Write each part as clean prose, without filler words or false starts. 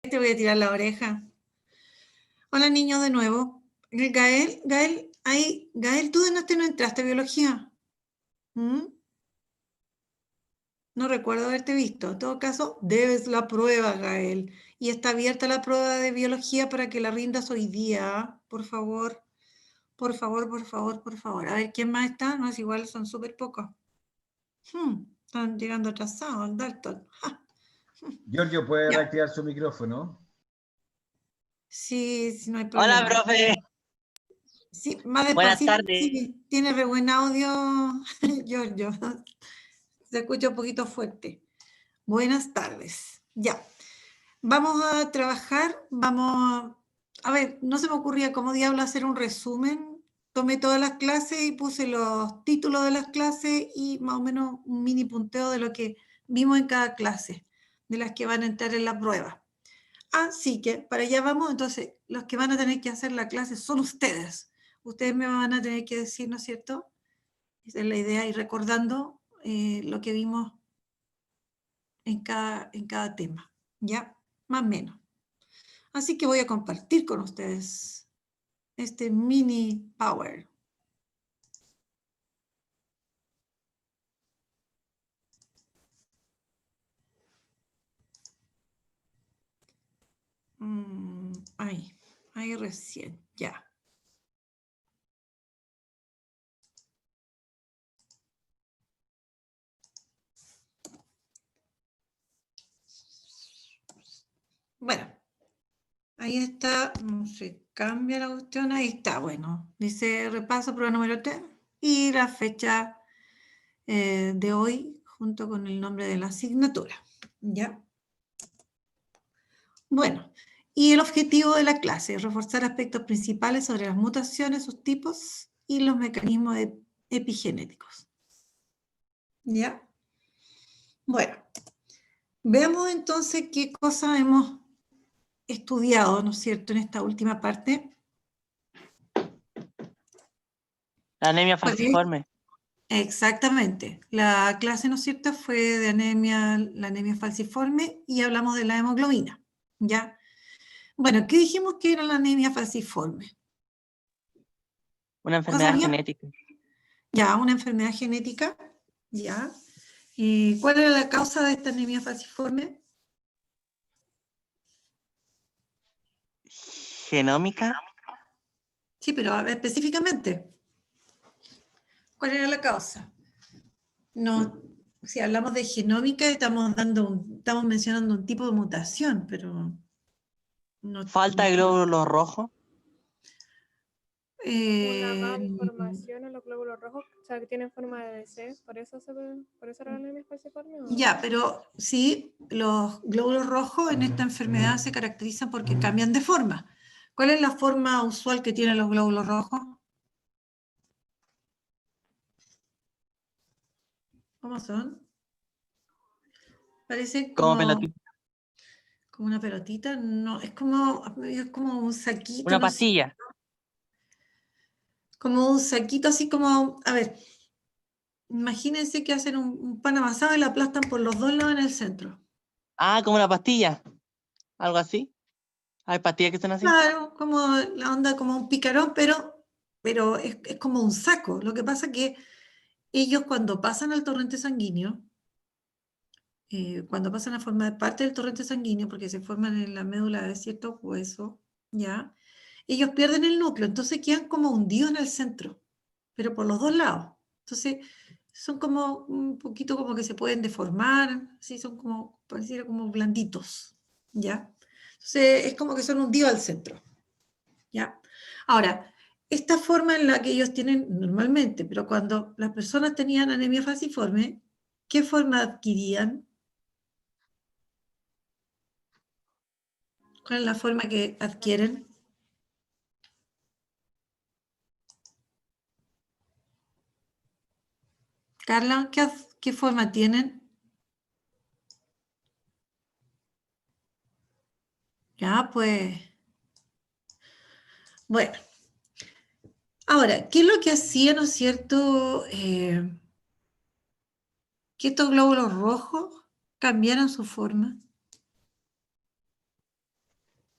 Te voy a tirar la oreja. Hola, niños, de nuevo. Gael, Gael, ¿tú de no entraste a biología? ¿Mm? No recuerdo haberte visto. En todo caso, debes la prueba, Gael. Y está abierta la prueba de biología para que la rindas hoy día. Por favor, por favor, por favor, por favor. A ver, ¿quién más está? No es igual, son súper pocos. Están llegando atrasados, Dalton. Giorgio, ¿puede Ya. reactivar su micrófono? Sí, sí, no hay Hola, problema. profe. Sí, más Buenas despacito. tardes. Sí, tiene re buen audio, Giorgio. Se escucha un poquito fuerte. Buenas tardes. Ya. Vamos a trabajar, a ver, no se me ocurría cómo diablo hacer un resumen. Tomé todas las clases y puse los títulos de las clases y más o menos un mini punteo de lo que vimos en cada clase, de las que van a entrar en la prueba. Así que para allá vamos, entonces los que van a tener que hacer la clase son ustedes. Ustedes me van a tener que decir, ¿no es cierto? Esa es la idea, ir recordando lo que vimos en cada tema, ¿ya? Más o menos. Así que voy a compartir con ustedes este mini power. Ahí recién, ya. Bueno, ahí está, no se cambia la cuestión, ahí está, bueno, dice repaso prueba número 3 y la fecha de hoy junto con el nombre de la asignatura, ¿ya? Bueno, y el objetivo de la clase es reforzar aspectos principales sobre las mutaciones, sus tipos y los mecanismos epigenéticos, ¿ya? Bueno, veamos entonces qué cosas hemos estudiado, ¿no es cierto?, en esta última parte. La anemia falciforme. Exactamente. La clase, ¿no es cierto?, fue de la anemia falciforme y hablamos de la hemoglobina, ¿ya? Bueno, ¿qué dijimos que era la anemia falciforme? Una enfermedad genética. Ya, una enfermedad genética, ¿ya? ¿Y cuál era la causa de esta anemia falciforme? ¿Genómica? Sí, pero a ver, específicamente, ¿cuál era la causa? No, si hablamos de genómica, estamos mencionando un tipo de mutación, pero no. ¿Falta de glóbulos rojos? Una malformación en los glóbulos rojos, o sea, que tienen forma de DC, por eso era la anemia falciforme. Ya, pero sí, los glóbulos rojos en esta enfermedad se caracterizan porque cambian de forma. ¿Cuál es la forma usual que tienen los glóbulos rojos? ¿Cómo son? Parece Como pelotita. como una pelotita, no, es como un saquito. Una no sé, pastilla. como un saquito así como, a ver, imagínense que hacen un pan amasado y la aplastan por los dos lados en el centro. Ah, como una pastilla. Algo así. Hay pastillas que son así. Claro, como la onda, como un picarón, pero es como un saco. Lo que pasa es que ellos cuando pasan al torrente sanguíneo, cuando pasan a formar parte del torrente sanguíneo, porque se forman en la médula de ciertos huesos, ¿ya? Ellos pierden el núcleo, entonces quedan como hundidos en el centro, pero por los dos lados. Entonces son como un poquito como que se pueden deformar, así son como, pareciera como blanditos, ¿ya? Entonces es como que son hundidos al centro, ¿ya? Ahora, esta forma en la que ellos tienen normalmente, pero cuando las personas tenían anemia falciforme, ¿qué forma adquirían? ¿Cuál es la forma que adquieren? Carla, ¿qué forma tienen? Ya, pues. Bueno. Ahora, ¿qué es lo que hacía, no es cierto, que estos glóbulos rojos cambiaran su forma?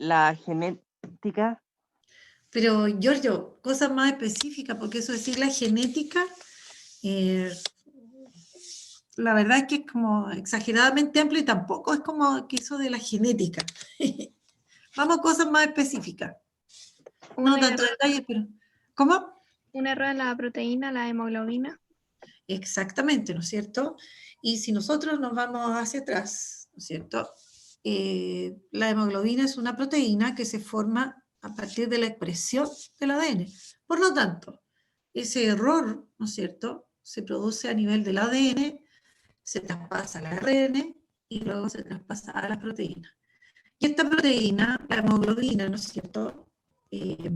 la genética. Pero, Giorgio, cosas más específicas, porque eso decir la genética, la verdad es que es como exageradamente amplio y tampoco es como que eso de la genética. Vamos a cosas más específicas. No tanto detalles, pero... ¿Cómo? Un error en la proteína, la hemoglobina. Exactamente, ¿no es cierto? Y si nosotros nos vamos hacia atrás, ¿no es cierto? La hemoglobina es una proteína que se forma a partir de la expresión del ADN. Por lo tanto, ese error, ¿no es cierto?, se produce a nivel del ADN, se traspasa al ARN y luego se traspasa a las proteínas. Y esta proteína, la hemoglobina, ¿no es cierto?, ¿qué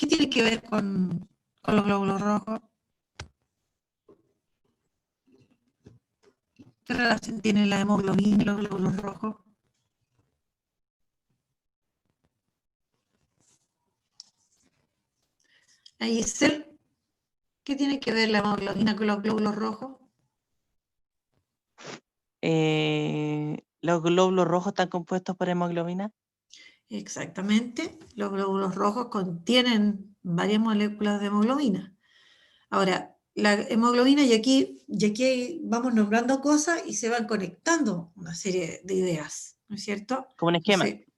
tiene que ver con los glóbulos rojos? ¿Qué relación tiene la hemoglobina y los glóbulos rojos? Ahí es ¿qué tiene que ver la hemoglobina con los glóbulos rojos? ¿Los glóbulos rojos están compuestos por hemoglobina? Exactamente, los glóbulos rojos contienen varias moléculas de hemoglobina. Ahora, la hemoglobina, y aquí vamos nombrando cosas y se van conectando una serie de ideas, ¿no es cierto? Como un esquema. Entonces,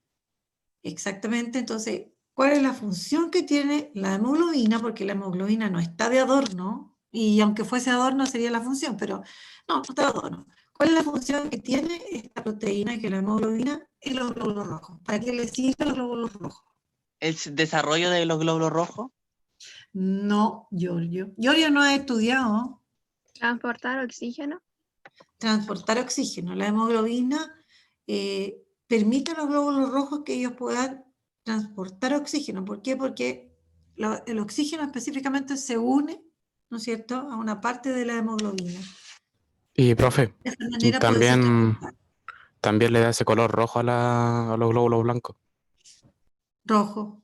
exactamente, entonces, ¿cuál es la función que tiene la hemoglobina? Porque la hemoglobina no está de adorno, y aunque fuese adorno sería la función, pero no está de adorno. ¿Cuál es la función que tiene esta proteína, que la hemoglobina, en los glóbulos rojos? ¿Para qué le sirven los glóbulos rojos? ¿El desarrollo de los glóbulos rojos? No, Giorgio. Giorgio no ha estudiado Transportar oxígeno. transportar oxígeno. La hemoglobina permite a los glóbulos rojos que ellos puedan transportar oxígeno. ¿Por qué? Porque el oxígeno específicamente se une, ¿no es cierto?, a una parte de la hemoglobina. Y, profe, De esta manera puede ser transportado. también le da ese color rojo a los glóbulos blancos. Rojo.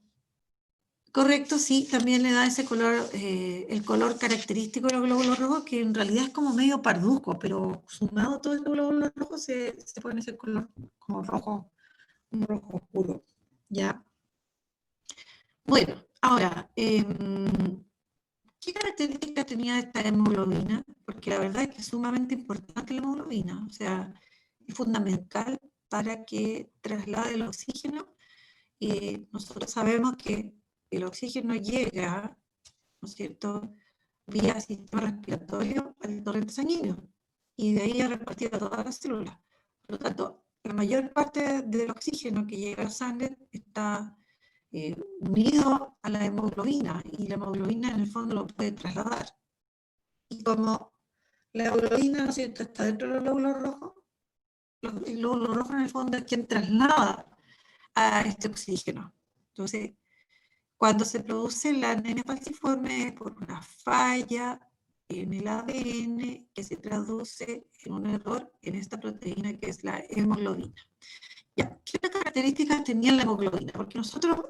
Correcto, sí, también le da ese color, el color característico de los glóbulos rojos, que en realidad es como medio parduzco, pero sumado todo estos glóbulos rojos se pone ese color como rojo, un rojo oscuro. ¿Ya? Bueno, ahora, ¿qué características tenía esta hemoglobina? Porque la verdad es que es sumamente importante la hemoglobina, o sea, es fundamental para que traslade el oxígeno. Nosotros sabemos que el oxígeno llega, ¿no es cierto?, vía sistema respiratorio al torrente sanguíneo, y de ahí a repartir a todas las células. Por lo tanto, la mayor parte del oxígeno que llega a la sangre está unido a la hemoglobina, y la hemoglobina en el fondo lo puede trasladar. Y como la hemoglobina, ¿no es cierto?, está dentro de los glóbulos rojos, el glóbulo rojo en el fondo es quien traslada a este oxígeno. Entonces, cuando se produce la anemia falciforme es por una falla en el ADN que se traduce en un error en esta proteína que es la hemoglobina. Ya, ¿qué otras características tenía la hemoglobina? Porque nosotros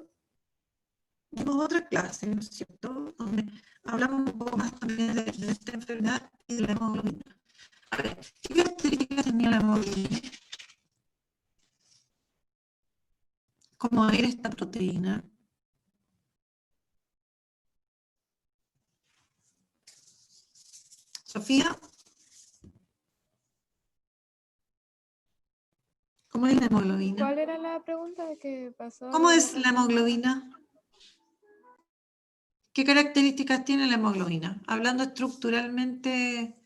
vimos otra clase, ¿no es cierto?, donde hablamos un poco más también de esta enfermedad y de la hemoglobina. A ver, ¿qué características tenía la hemoglobina? ¿Cómo era esta proteína? Sofía, ¿cómo es la hemoglobina? ¿Cuál era la pregunta que pasó? ¿Cómo es la hemoglobina? ¿Qué características tiene la hemoglobina? Hablando estructuralmente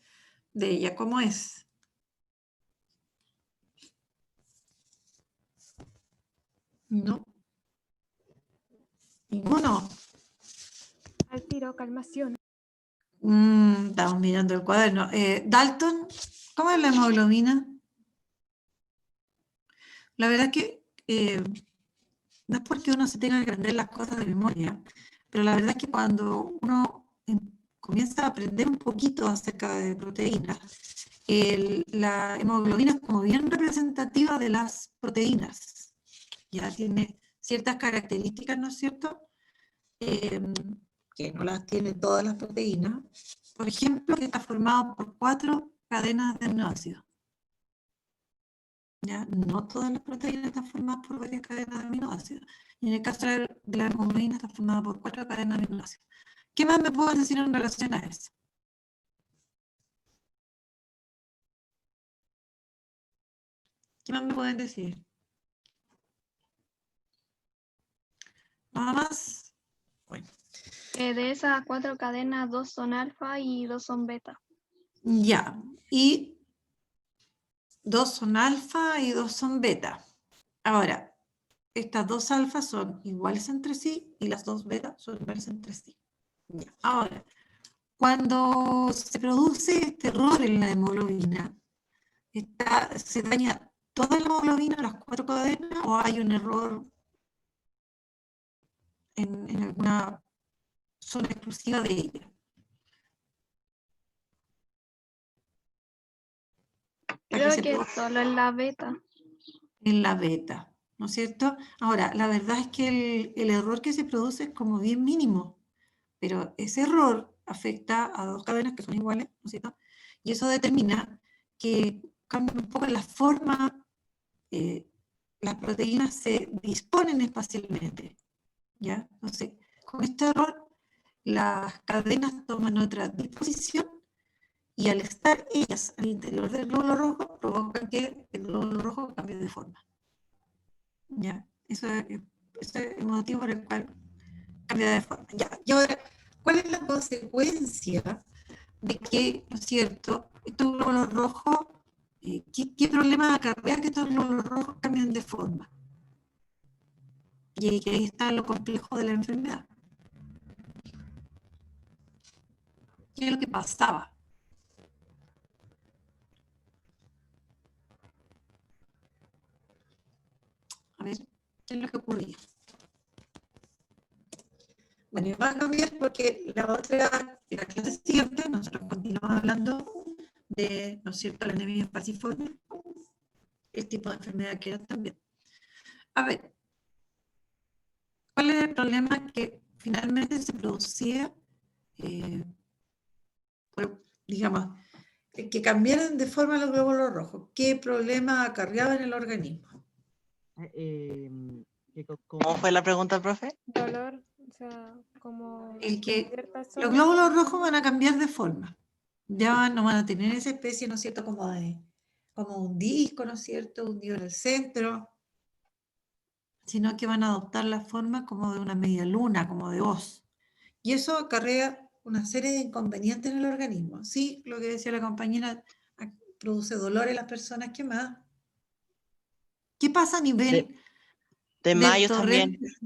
de ella, ¿cómo es? No. Ninguno. Al tiro, calmación. Estamos mirando el cuaderno. Dalton, ¿cómo es la hemoglobina? La verdad es que no es porque uno se tenga que aprender las cosas de memoria, pero la verdad es que cuando uno comienza a aprender un poquito acerca de proteínas, la hemoglobina es como bien representativa de las proteínas. Ya tiene ciertas características, ¿no es cierto?, que no las tienen todas las proteínas. Por ejemplo, que está formado por 4 cadenas de aminoácidos. ¿ya? No todas las proteínas están formadas por varias cadenas de aminoácidos. Y en el caso de la hemoglobina está formada por 4 cadenas de aminoácidos. ¿Qué más me pueden decir en relación a eso? ¿Qué más me pueden decir? Nada más. Bueno, De esas 4 cadenas, 2 son alfa y 2 son beta. ya. Y 2 son alfa y 2 son beta. Ahora, estas 2 alfas son iguales entre sí y las 2 beta son iguales entre sí. Ya. Ahora, cuando se produce este error en la hemoglobina, ¿se daña toda la hemoglobina, las 4 cadenas, o hay un error en alguna zona exclusiva de ella? Creo que solo en la beta. En la beta, ¿no es cierto? Ahora, la verdad es que el error que se produce es como bien mínimo, pero ese error afecta a 2 cadenas que son iguales, ¿no es cierto? Y eso determina que cambia un poco la forma, las proteínas se disponen espacialmente, ¿ya? Entonces, con este error, las cadenas toman otra disposición y al estar ellas al interior del glóbulo rojo, provocan que el glóbulo rojo cambie de forma. ¿Ya? Eso es el motivo por el cual cambia de forma. Ya. Y ahora, ¿cuál es la consecuencia de que, ¿no es cierto?, estos glóbulos rojos, ¿qué problema acarrea que estos glóbulos rojos cambien de forma? Y ahí está lo complejo de la enfermedad. ¿Qué es lo que pasaba? A ver, ¿qué es lo que ocurría? Bueno, y va a cambiar porque la clase siguiente, nosotros continuamos hablando de, ¿no es cierto?, la anemia falciforme, el tipo de enfermedad que era también. A ver, ¿cuál era el problema que finalmente se producía, digamos, que cambiaran de forma los glóbulos rojos? ¿Qué problema acarreaba en el organismo? ¿Cómo fue la pregunta, profe? Dolor, o sea, como El que ciertas los zonas. glóbulos rojos van a cambiar de forma. Ya no van a tener esa especie, ¿no es cierto?, como un disco, ¿no es cierto?, hundido en el centro, sino que van a adoptar la forma como de una media luna, como de hoz. Y eso acarrea una serie de inconvenientes en el organismo. Sí, lo que decía la compañera, produce dolor en las personas quemadas. ¿Qué pasa a nivel De del mayos también, torrente?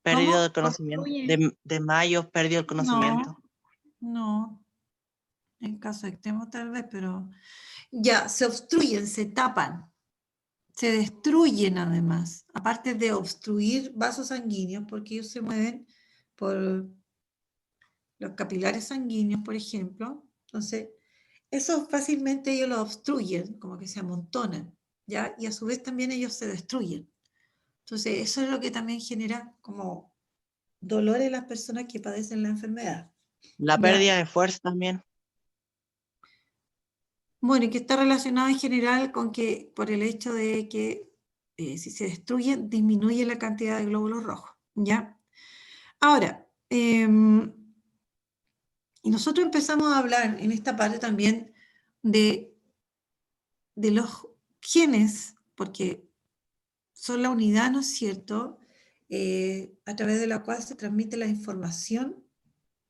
perdido ¿Cómo? el conocimiento. Obstruye. De mayos, perdido el conocimiento. No, en caso extremo tal vez, pero ya, se obstruyen, se tapan, se destruyen además, aparte de obstruir vasos sanguíneos, porque ellos se mueven por los capilares sanguíneos, por ejemplo. Entonces, eso fácilmente ellos lo obstruyen, como que se amontonan, ¿ya? Y a su vez también ellos se destruyen. Entonces, eso es lo que también genera como dolor en las personas que padecen la enfermedad. La ¿Ya? pérdida de fuerza también. Bueno, y que está relacionado en general con que por el hecho de que si se destruyen, disminuye la cantidad de glóbulos rojos, ¿ya? Ahora, y nosotros empezamos a hablar en esta parte también de los genes, porque son la unidad, ¿no es cierto?, a través de la cual se transmite la información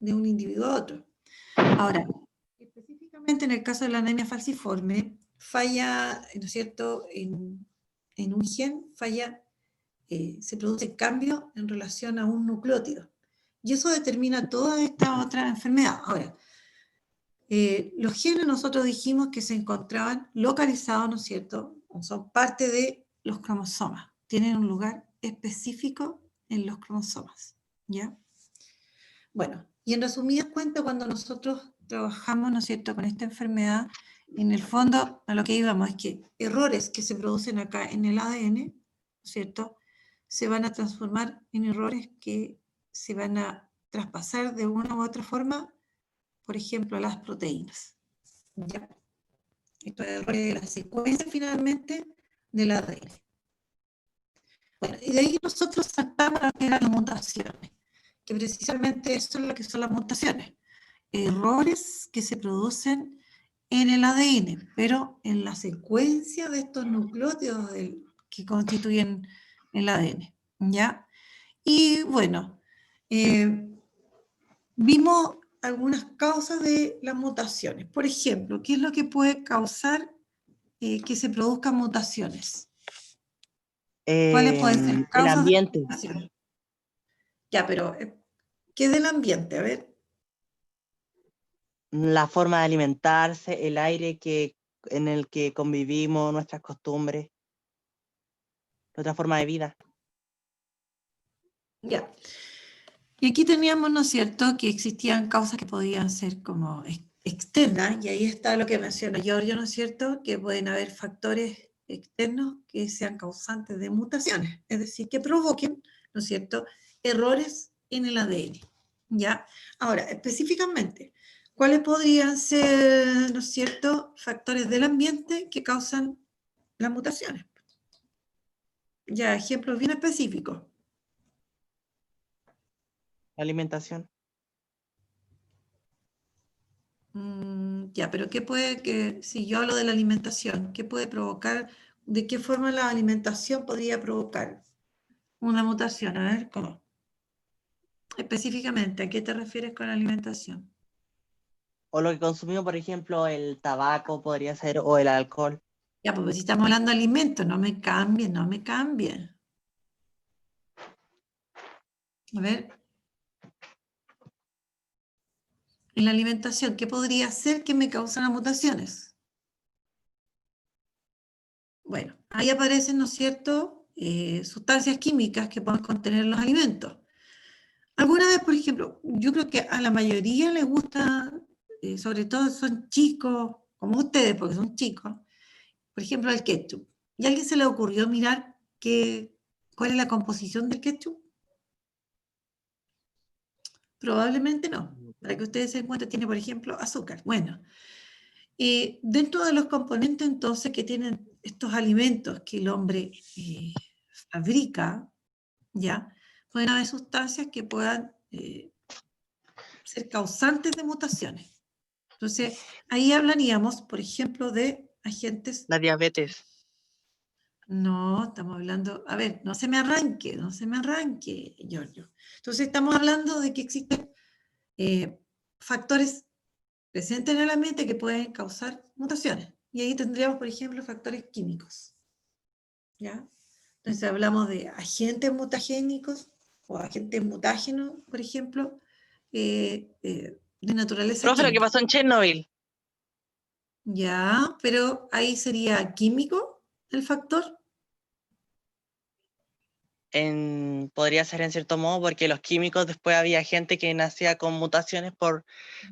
de un individuo a otro. Ahora, específicamente en el caso de la anemia falciforme, falla, ¿no es cierto?, en un gen, se produce cambio en relación a un nucleótido. Y eso determina toda esta otra enfermedad. Ahora, los genes nosotros dijimos que se encontraban localizados, ¿no es cierto?, son parte de los cromosomas, tienen un lugar específico en los cromosomas, ¿ya? Bueno, y en resumidas cuentas, cuando nosotros trabajamos, ¿no es cierto?, con esta enfermedad, en el fondo a lo que íbamos es que errores que se producen acá en el ADN, ¿no es cierto?, se van a transformar en errores que se van a traspasar de una u otra forma, por ejemplo, a las proteínas. ¿Ya? Estos errores de la secuencia finalmente del ADN. Bueno, y de ahí nosotros saltamos a lo que eran las mutaciones, que precisamente eso es lo que son las mutaciones. Errores que se producen en el ADN, pero en la secuencia de estos nucleótidos que constituyen el ADN, ¿ya? Y bueno, vimos algunas causas de las mutaciones. Por ejemplo, ¿qué es lo que puede causar que se produzcan mutaciones? ¿Cuáles pueden ser El causas de ambiente, mutaciones? Ya, pero ¿qué es del ambiente? A ver. la forma de alimentarse, el aire en el que convivimos, nuestras costumbres, nuestra forma de vida. Ya. Y aquí teníamos, ¿no es cierto?, que existían causas que podían ser como externas, y ahí está lo que menciona Giorgio, ¿no es cierto?, que pueden haber factores externos que sean causantes de mutaciones, es decir, que provoquen, ¿no es cierto?, errores en el ADN, ¿ya? Ahora, específicamente, ¿cuáles podrían ser, ¿no es cierto?, factores del ambiente que causan las mutaciones? Ya, ejemplos bien específicos. La alimentación. Ya, pero ¿qué puede que, si yo hablo de la alimentación, qué puede provocar, de qué forma la alimentación podría provocar una mutación? A ver, ¿cómo? Específicamente, ¿a qué te refieres con la alimentación? O lo que consumimos, por ejemplo, el tabaco podría ser, o el alcohol. Ya, pues si estamos hablando de alimentos, no me cambien, no me cambien. A ver, en la alimentación, ¿qué podría ser que me causan las mutaciones? Bueno, ahí aparecen, ¿no es cierto?, sustancias químicas que pueden contener los alimentos. Alguna vez, por ejemplo, yo creo que a la mayoría les gusta, sobre todo son chicos, como ustedes, porque son chicos, por ejemplo, el ketchup. ¿Y a alguien se le ocurrió mirar cuál es la composición del ketchup? Probablemente no. Para que ustedes se den cuenta, tiene, por ejemplo, azúcar. Bueno, dentro de los componentes entonces que tienen estos alimentos que el hombre fabrica, ¿ya? Pueden haber sustancias que puedan ser causantes de mutaciones. Entonces, ahí hablaríamos, por ejemplo, de agentes... La diabetes. No, estamos hablando... A ver, no se me arranque, Giorgio. Entonces, estamos hablando de que existen factores presentes en el ambiente que pueden causar mutaciones. Y ahí tendríamos, por ejemplo, factores químicos. ¿Ya? Entonces, hablamos de agentes mutagénicos o agentes mutágenos, por ejemplo, de naturaleza Profe, lo que química. pasó en Chernobyl. Ya, pero ahí sería químico el factor. Podría ser en cierto modo, porque los químicos, después había gente que nacía con mutaciones por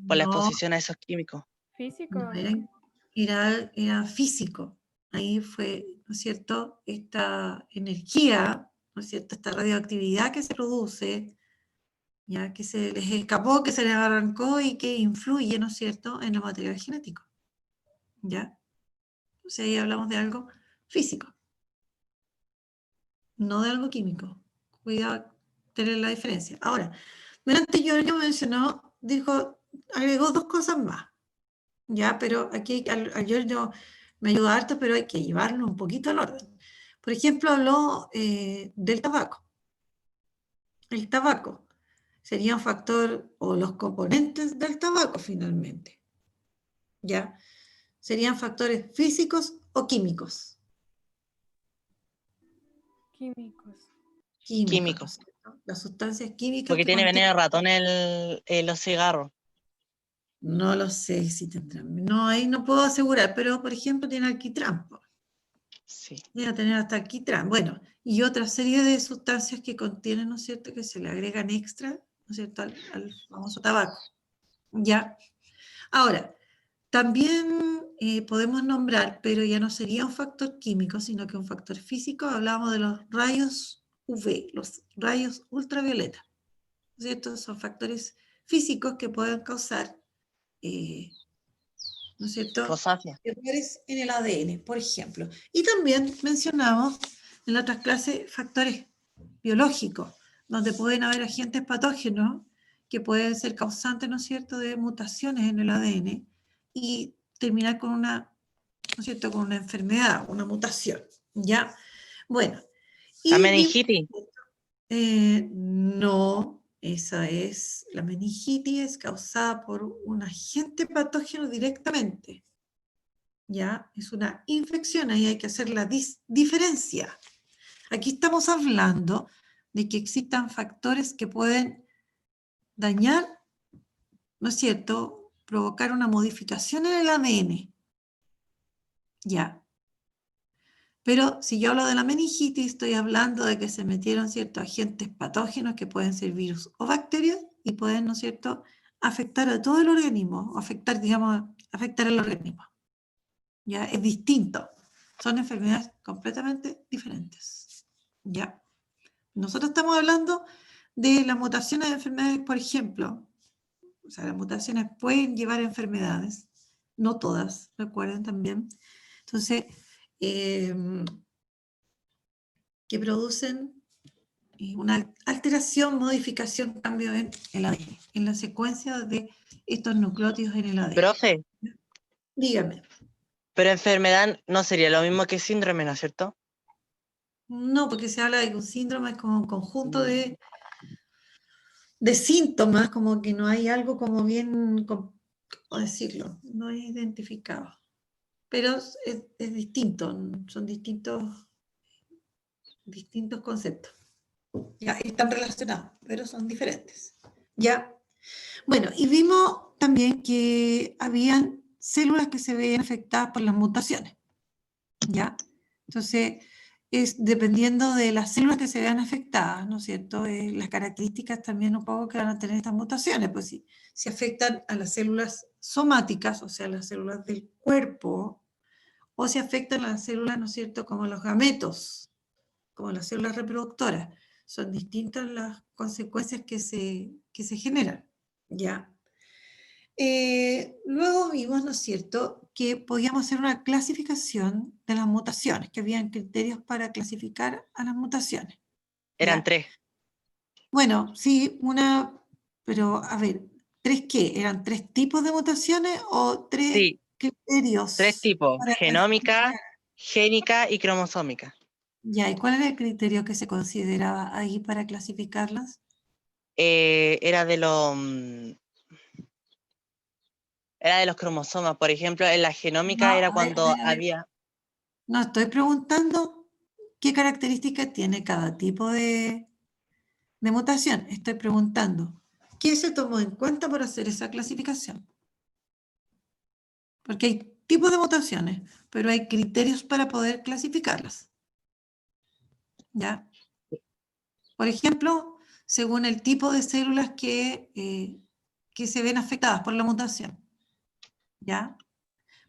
la No, exposición a esos químicos. Físico, no, ¿no? era físico. Ahí fue, ¿no es cierto?, esta energía, ¿no es cierto?, esta radioactividad que se produce, ya que se les escapó, que se les arrancó y que influye, ¿no es cierto?, en el material genético. ¿Ya? Entonces ahí hablamos de algo físico, no de algo químico. Cuidado, tener la diferencia. Ahora, delante Giorgio mencionó, agregó dos cosas más, ¿ya? Pero aquí a Giorgio me ayuda harto, pero hay que llevarlo un poquito al orden. Por ejemplo, habló del tabaco. El tabaco sería un factor, o los componentes del tabaco finalmente, ¿ya? Serían factores físicos o químicos. Químicos. Químicos, ¿no es Químicos. cierto? Las sustancias químicas Porque que tiene veneno de contienen, ratón los cigarros. no lo sé si tendrán, no, ahí no puedo asegurar, pero por ejemplo tiene alquitrán, Sí. llega a tener hasta alquitrán, bueno, y otra serie de sustancias que contienen, ¿no es cierto?, que se le agregan extra, ¿no es cierto?, al famoso tabaco, ¿ya? Ahora, también podemos nombrar, pero ya no sería un factor químico, sino que un factor físico, hablamos de los rayos UV, los rayos ultravioleta, ¿cierto? Son factores físicos que pueden causar ¿no es cierto?, Rosácea. errores en el ADN, por ejemplo. Y también mencionamos en la otras clases factores biológicos, donde pueden haber agentes patógenos que pueden ser causantes, ¿no es cierto?, de mutaciones en el ADN y terminar con una, ¿no es cierto?, con una enfermedad, una mutación, ¿ya? Bueno. La y meningitis. no, la meningitis es causada por un agente patógeno directamente, ¿ya? Es una infección, ahí hay que hacer la diferencia. Aquí estamos hablando de que existan factores que pueden dañar, ¿no es cierto?, provocar una modificación en el ADN, ¿ya? Pero si yo hablo de la meningitis, estoy hablando de que se metieron ciertos agentes patógenos que pueden ser virus o bacterias y pueden, ¿no es cierto?, afectar a todo el organismo, o afectar, digamos, afectar al organismo. ¿Ya? Es distinto. Son enfermedades completamente diferentes. ¿Ya? Nosotros estamos hablando de las mutaciones de enfermedades, por ejemplo. O sea, las mutaciones pueden llevar a enfermedades, no todas, recuerden también. Entonces, que producen una alteración, modificación, cambio en el ADN, en la secuencia de estos nucleótidos en el ADN. Profe, Dígame. pero enfermedad no sería lo mismo que síndrome, ¿no es cierto? No, porque se habla de que un síndrome es como un conjunto de síntomas, como que no hay algo como bien, ¿cómo decirlo? No es identificado. Pero es distinto, son distintos conceptos. Ya están relacionados, pero son diferentes. ¿Ya? Bueno, y vimos también que habían células que se veían afectadas por las mutaciones, ¿ya? Entonces, es dependiendo de las células que se vean afectadas, ¿no es cierto?, las características también un poco que van a tener estas mutaciones, pues si afectan a las células somáticas, o sea, las células del cuerpo, o si afectan a las células, ¿no es cierto?, como los gametos, como las células reproductoras. Son distintas las consecuencias que se generan, ¿ya? Luego vimos, ¿no es cierto?, que podíamos hacer una clasificación de las mutaciones, que habían criterios para clasificar a las mutaciones. Eran ¿Ya? 3. Bueno, sí, pero a ver, ¿3 qué? ¿Eran 3 tipos de mutaciones o 3 Sí, criterios 3 tipos: para genómica, clasificar? génica y cromosómica. Ya, ¿y cuál era el criterio que se consideraba ahí para clasificarlas? Era de los cromosomas. Por ejemplo, en la genómica No, era a ver, a cuando ver, a ver. había... No estoy preguntando qué características tiene cada tipo de mutación. Estoy preguntando qué se tomó en cuenta para hacer esa clasificación. Porque hay tipos de mutaciones, pero hay criterios para poder clasificarlas. ¿Ya? Por ejemplo, según el tipo de células que se ven afectadas por la mutación. ¿Ya?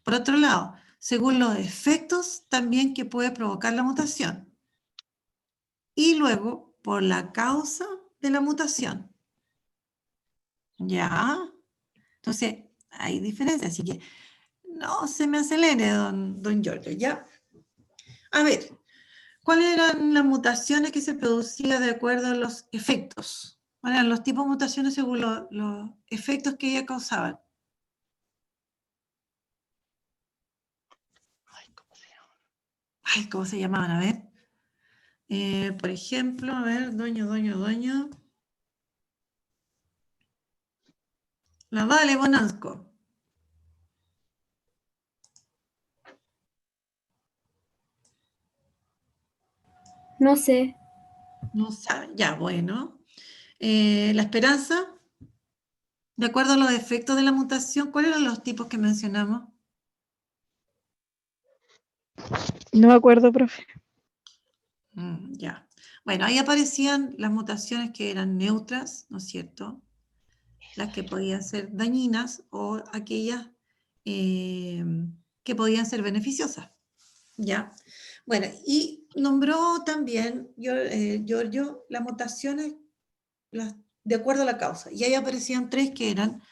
Por otro lado, según los efectos también que puede provocar la mutación. Y luego, por la causa de la mutación. ¿Ya? Entonces, hay diferencias, así que no se me acelere, don Giorgio, ¿ya? A ver, ¿cuáles eran las mutaciones que se producían de acuerdo a los efectos? ¿Cuáles eran los tipos de mutaciones según los efectos que ellas causaban? Ay, ¿cómo se llamaban? A ver. Por ejemplo, a ver, dueño. La Vale Bonasco. No sé. No saben, ya, bueno. La Esperanza, de acuerdo a los efectos de la mutación, ¿cuáles eran los tipos que mencionamos? No me acuerdo, profe. Ya. Bueno, ahí aparecían las mutaciones que eran neutras, ¿no es cierto? Las que podían ser dañinas o aquellas que podían ser beneficiosas. ¿Ya? Bueno, y nombró también Giorgio las mutaciones de acuerdo a la causa. Y ahí aparecían 3 que eran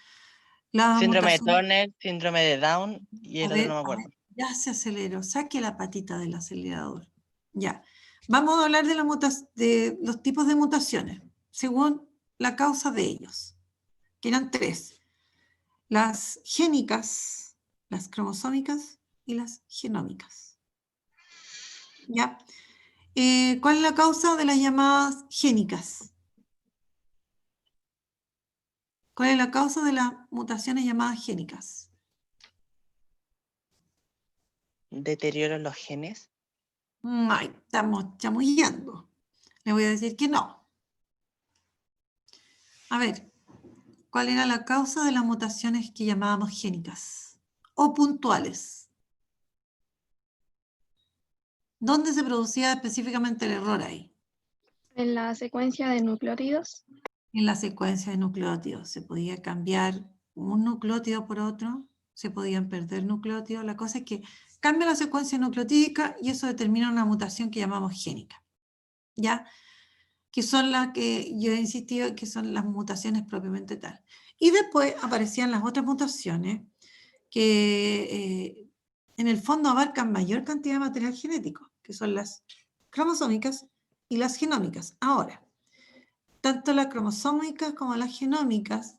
La Síndrome de mutación, Turner, síndrome de Down y a el otro ver, no me a acuerdo. ver, ya se aceleró. Saque la patita del acelerador. Ya. Vamos a hablar de, de los tipos de mutaciones, según la causa de ellos, que eran 3. Las génicas, las cromosómicas y las genómicas. ¿Ya? ¿Cuál es la causa de las llamadas génicas? ¿Cuál es la causa de las mutaciones llamadas génicas? Deterioro en los genes. Ay, estamos chamullando. Le voy a decir que no. A ver, ¿cuál era la causa de las mutaciones que llamábamos génicas o puntuales? ¿Dónde se producía específicamente el error ahí? En la secuencia de nucleótidos. En la secuencia de nucleótidos. Se podía cambiar un nucleótido por otro, se podían perder nucleótidos. La cosa es que cambia la secuencia nucleotídica y eso determina una mutación que llamamos génica. ¿Ya? Que son las que yo he insistido que son las mutaciones propiamente tal. Y después aparecían las otras mutaciones que en el fondo abarcan mayor cantidad de material genético, que son las cromosómicas y las genómicas. Ahora, tanto las cromosómicas como las genómicas,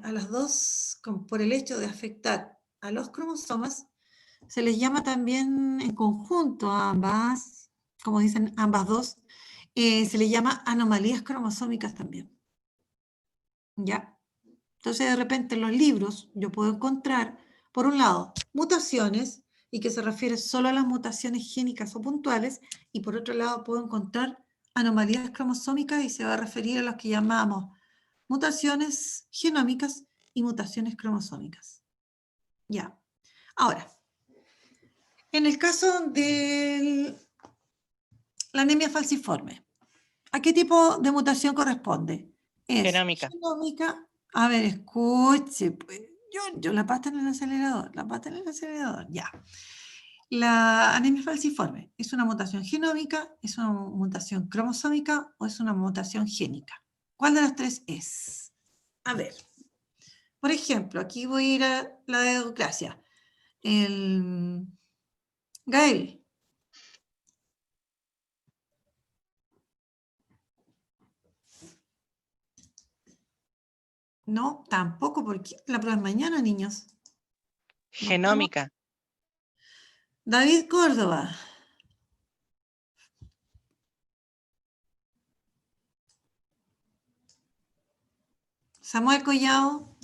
a las dos, por el hecho de afectar a los cromosomas, se les llama también en conjunto a ambas, como dicen ambas dos, se les llama anomalías cromosómicas también. ¿Ya? Entonces, de repente en los libros yo puedo encontrar, por un lado, mutaciones, y que se refiere solo a las mutaciones génicas o puntuales, y por otro lado puedo encontrar anomalías cromosómicas y se va a referir a los que llamamos mutaciones genómicas y mutaciones cromosómicas. Ya. Ahora, en el caso de la anemia falciforme, ¿a qué tipo de mutación corresponde? Es Genómica. genómica. A ver, escuche, pues, yo la pata en el acelerador, ya. La anemia falciforme, ¿es una mutación genómica, es una mutación cromosómica o es una mutación génica? ¿Cuál de las 3 es? A ver, por ejemplo, aquí voy a ir a la democracia. Gael. No, tampoco, porque la prueba es mañana, niños. No estamos. Genómica. David Córdoba. Samuel Collao.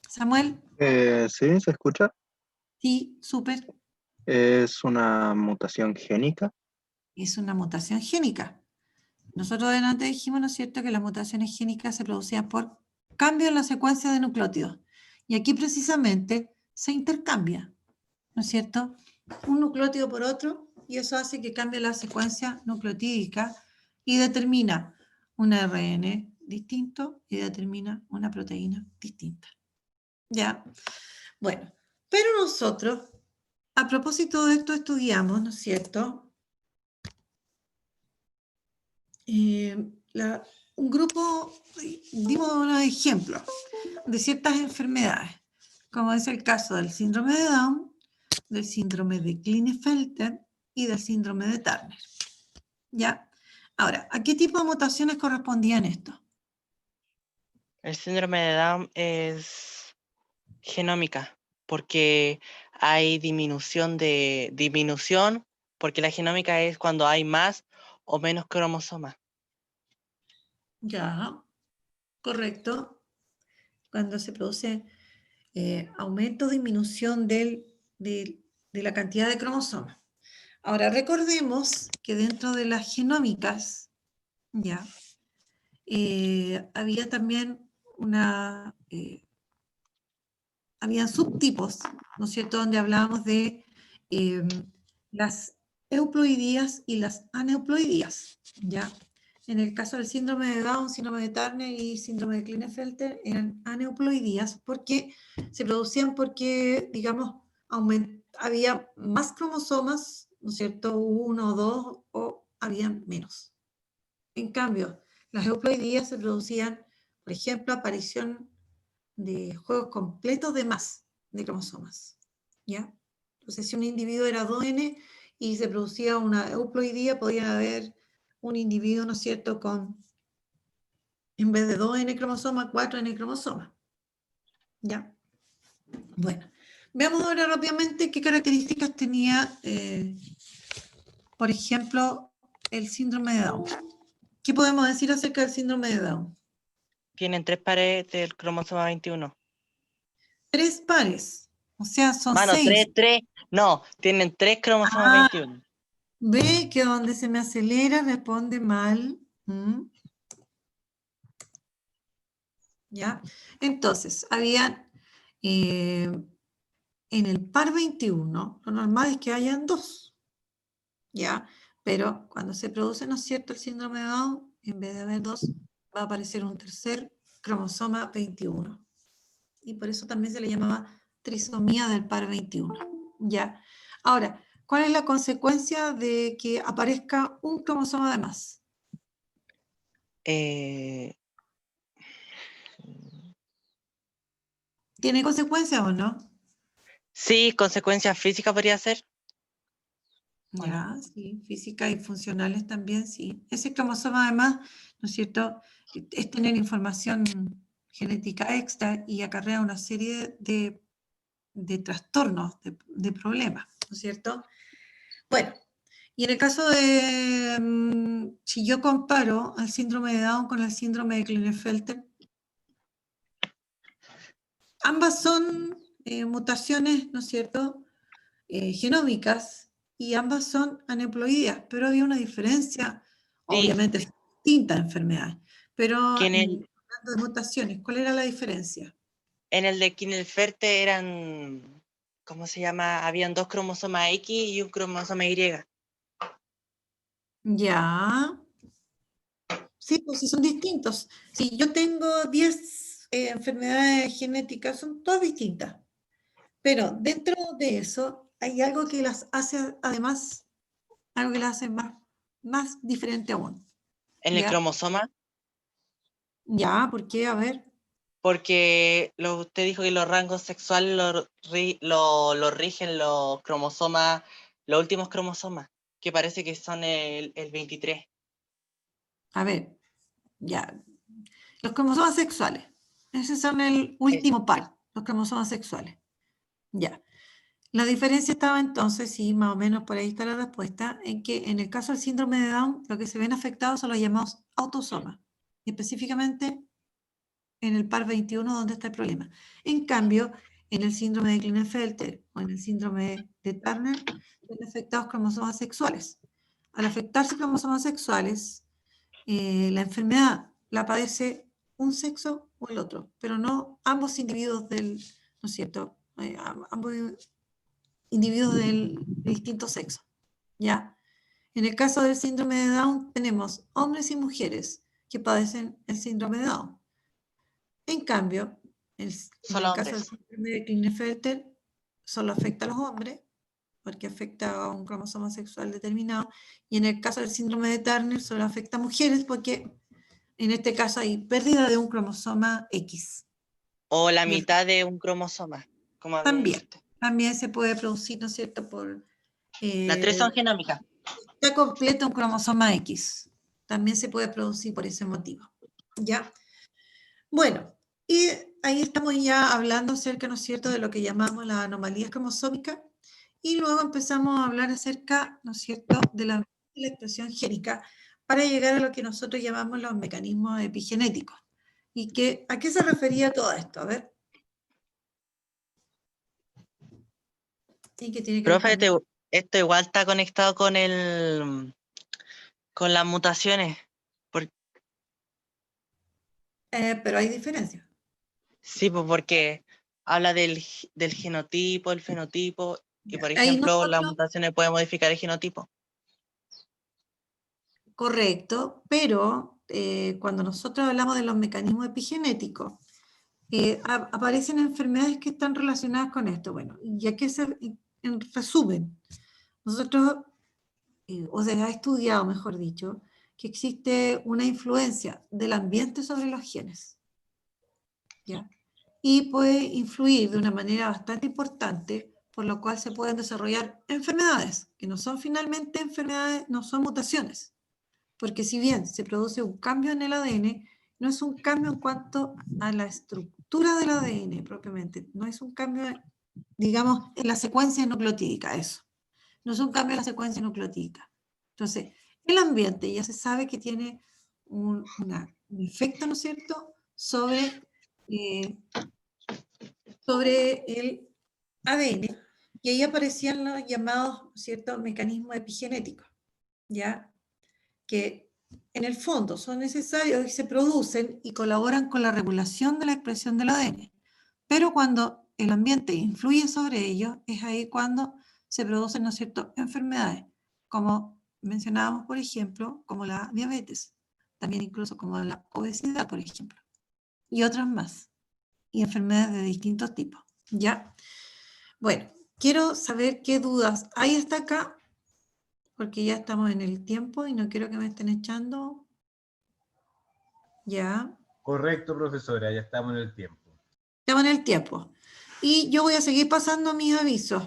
Samuel, Sí, se escucha. sí, súper. Es una mutación génica. Es una mutación génica. Nosotros delante dijimos, ¿no es cierto?, que las mutaciones génicas se producían por cambio en la secuencia de nucleótidos. Y aquí precisamente se intercambia, ¿no es cierto?, un nucleótido por otro, y eso hace que cambie la secuencia nucleotídica y determina un ARN distinto y determina una proteína distinta. ¿Ya? Bueno, pero nosotros, a propósito de esto, estudiamos, ¿no es cierto?, un grupo, dimos unos ejemplos de ciertas enfermedades, como es el caso del síndrome de Down, del síndrome de Klinefelter y del síndrome de Turner. ¿Ya? Ahora, ¿a qué tipo de mutaciones correspondían estos? El síndrome de Down es genómica, porque hay disminución, porque la genómica es cuando hay más o menos cromosomas. Ya, correcto. Cuando se produce aumento o disminución de la cantidad de cromosomas. Ahora, recordemos que dentro de las genómicas, ya, había también habían subtipos, ¿no es cierto?, donde hablábamos de las euploidías y las aneuploidías, ¿ya? En el caso del síndrome de Down, síndrome de Turner y síndrome de Klinefelter eran aneuploidías porque se producían porque, digamos, había más cromosomas, ¿no es cierto?, 1 o 2, o había menos. En cambio, las euploidías se producían, por ejemplo, aparición de juegos completos de más de cromosomas, ¿ya? Entonces, si un individuo era 2N y se producía una euploidía, podía haber un individuo, ¿no es cierto?, con, en vez de 2N cromosomas, 4N cromosomas, ¿ya? Bueno, veamos ahora rápidamente qué características tenía, por ejemplo, el síndrome de Down. ¿Qué podemos decir acerca del síndrome de Down? Tienen 3 pares del cromosoma 21. 3 pares, o sea, son Mano, 6. no, tienen 3 cromosomas Ah, 21. ve que donde se me acelera responde mal. ¿Ya? Entonces, había en el par 21, lo normal es que hayan 2, ¿ya? Pero cuando se produce, ¿no es cierto?, el síndrome de Down, en vez de haber 2, va a aparecer un tercer cromosoma 21. Y por eso también se le llamaba trisomía del par 21, ¿ya? Ahora, ¿cuál es la consecuencia de que aparezca un cromosoma de más? ¿Tiene consecuencias o no? Sí, consecuencias físicas podría ser. ¿O no? Ya, sí, físicas y funcionales también, sí. Ese cromosoma además, ¿no es cierto?, es tener información genética extra y acarrea una serie de trastornos, de problemas, ¿no es cierto? Bueno, y en el caso de, si yo comparo al síndrome de Down con el síndrome de Klinefelter, ambas son mutaciones, ¿no es cierto?, genómicas, y ambas son aneuploidías, pero había una diferencia, Sí, obviamente son distintas enfermedades, pero que hablando de mutaciones, ¿cuál era la diferencia? en el de Klinefelter eran, ¿cómo se llama? Habían 2 cromosomas X y un cromosoma Y. Ya, sí, pues sí son distintos. Si yo tengo 10 enfermedades genéticas, son todas distintas, pero dentro de eso hay algo que las hace, además, algo que las hace más diferente aún. En el ¿Ya? cromosoma, Ya, ¿por qué? A ver. porque usted dijo que los rangos sexuales lo rigen los cromosomas, los últimos cromosomas, que parece que son el 23. A ver, ya. Los cromosomas sexuales. Ese son el último par, los cromosomas sexuales. Ya. La diferencia estaba entonces, y más o menos por ahí está la respuesta, en que en el caso del síndrome de Down, lo que se ven afectados son los llamados autosomas, y específicamente en el par 21 donde está el problema. En cambio, en el síndrome de Klinefelter o en el síndrome de Turner, ven afectados cromosomas sexuales. Al afectarse cromosomas sexuales, la enfermedad la padece un sexo o el otro, pero no ambos individuos ¿no es cierto? Ambos individuos de distinto sexo, ¿ya? En el caso del síndrome de Down tenemos hombres y mujeres que padecen el síndrome de Down. En cambio, en Solo el caso del hombres. síndrome de Klinefelter solo afecta a los hombres, porque afecta a un cromosoma sexual determinado, y en el caso del síndrome de Turner solo afecta a mujeres porque en este caso hay pérdida de un cromosoma X. O la Y mitad de un cromosoma, como había dicho usted. también se puede producir, ¿no es cierto?, Las 3 son genómicas. está completo un cromosoma X. También se puede producir por ese motivo. ¿Ya? Bueno, y ahí estamos ya hablando acerca, ¿no es cierto?, de lo que llamamos las anomalías cromosómicas, y luego empezamos a hablar acerca, ¿no es cierto?, de la expresión génica para llegar a lo que nosotros llamamos los mecanismos epigenéticos. ¿A qué se refería todo esto? A ver. ¿Y qué tiene que ver Profe, con esto igual está conectado con las mutaciones. pero hay diferencias. Sí, pues porque habla del genotipo, el fenotipo, y por Ahí ejemplo, las nosotros, mutaciones pueden modificar el genotipo. correcto, pero cuando nosotros hablamos de los mecanismos epigenéticos, aparecen enfermedades que están relacionadas con esto. Bueno, ya que en resumen, nosotros, o se ha estudiado, mejor dicho, que existe una influencia del ambiente sobre los genes. ¿Ya? y puede influir de una manera bastante importante, por lo cual se pueden desarrollar enfermedades, que no son finalmente enfermedades, no son mutaciones. Porque si bien se produce un cambio en el ADN, no es un cambio en cuanto a la estructura del ADN propiamente, no es un cambio, digamos, en la secuencia nucleotídica, eso. No es un cambio en la secuencia nucleotídica. Entonces, el ambiente ya se sabe que tiene un efecto, ¿no es cierto?, sobre el ADN, y ahí aparecían los llamados, ¿no es cierto?, mecanismos epigenéticos, ¿ya?, que en el fondo son necesarios y se producen y colaboran con la regulación de la expresión del ADN. Pero cuando el ambiente influye sobre ellos, es ahí cuando se producen, ¿no es cierto?, enfermedades, como mencionábamos, por ejemplo, como la diabetes, también incluso como la obesidad, por ejemplo, y otras más, y enfermedades de distintos tipos, ¿ya? Bueno, quiero saber qué dudas hay hasta acá, porque ya estamos en el tiempo y no quiero que me estén echando. Ya. Correcto, profesora, ya estamos en el tiempo. Estamos en el tiempo. Y yo voy a seguir pasando mis avisos.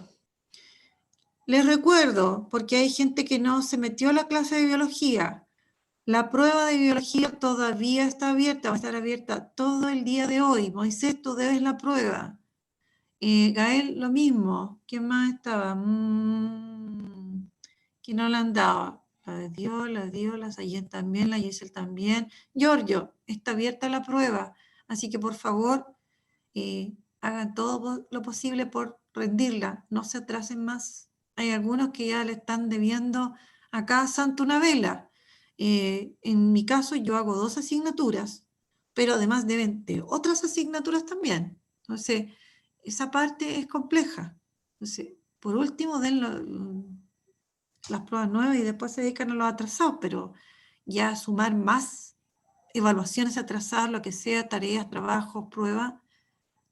Les recuerdo, porque hay gente que no se metió a la clase de biología, la prueba de biología todavía está abierta, va a estar abierta todo el día de hoy. Moisés, tú debes la prueba. Gael, lo mismo. ¿Quién más estaba? Que no la han dado. La Sayen también, la Giselle también. Giorgio, está abierta la prueba. Así que por favor, hagan todo lo posible por rendirla. No se atrasen más. Hay algunos que ya le están debiendo acá a Santa una vela. En mi caso, yo hago 2 asignaturas, pero además deben de otras asignaturas también. Entonces, esa parte es compleja. Entonces, por último, den las pruebas nuevas y después se dedican a los atrasados, pero ya sumar más evaluaciones atrasadas, lo que sea, tareas, trabajos, pruebas,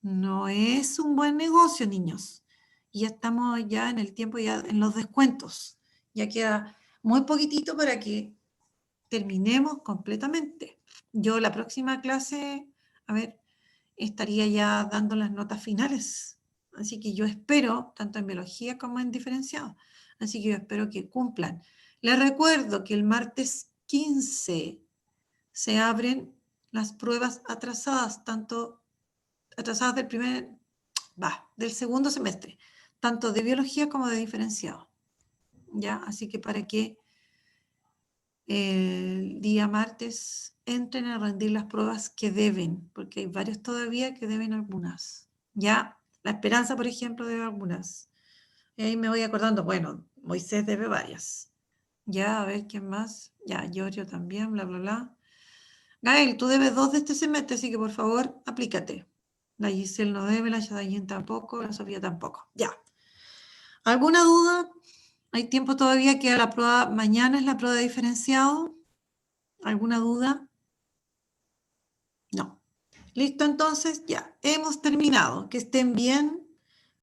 no es un buen negocio, niños. Y ya estamos ya en el tiempo, ya en los descuentos. Ya queda muy poquitito para que terminemos completamente. Yo la próxima clase, a ver, estaría ya dando las notas finales. Así que yo espero, tanto en biología como en diferenciado, así que yo espero que cumplan. Les recuerdo que el martes 15 se abren las pruebas atrasadas, tanto atrasadas del segundo semestre, tanto de biología como de diferenciado. ¿Ya? Así que para que el día martes entren a rendir las pruebas que deben, porque hay varios todavía que deben algunas. Ya, La Esperanza, por ejemplo, debe algunas. Y ahí me voy acordando, bueno, Moisés debe varias. Ya, a ver quién más. Ya, Giorgio también, bla, bla, bla. Gael, tú debes 2 de este semestre, así que por favor, aplícate. La Giselle no debe, la Yadayen tampoco, la Sofía tampoco. Ya. ¿Alguna duda? Hay tiempo todavía, queda la prueba, mañana es la prueba de diferenciado. ¿Alguna duda? No. Listo, entonces, ya, hemos terminado. Que estén bien.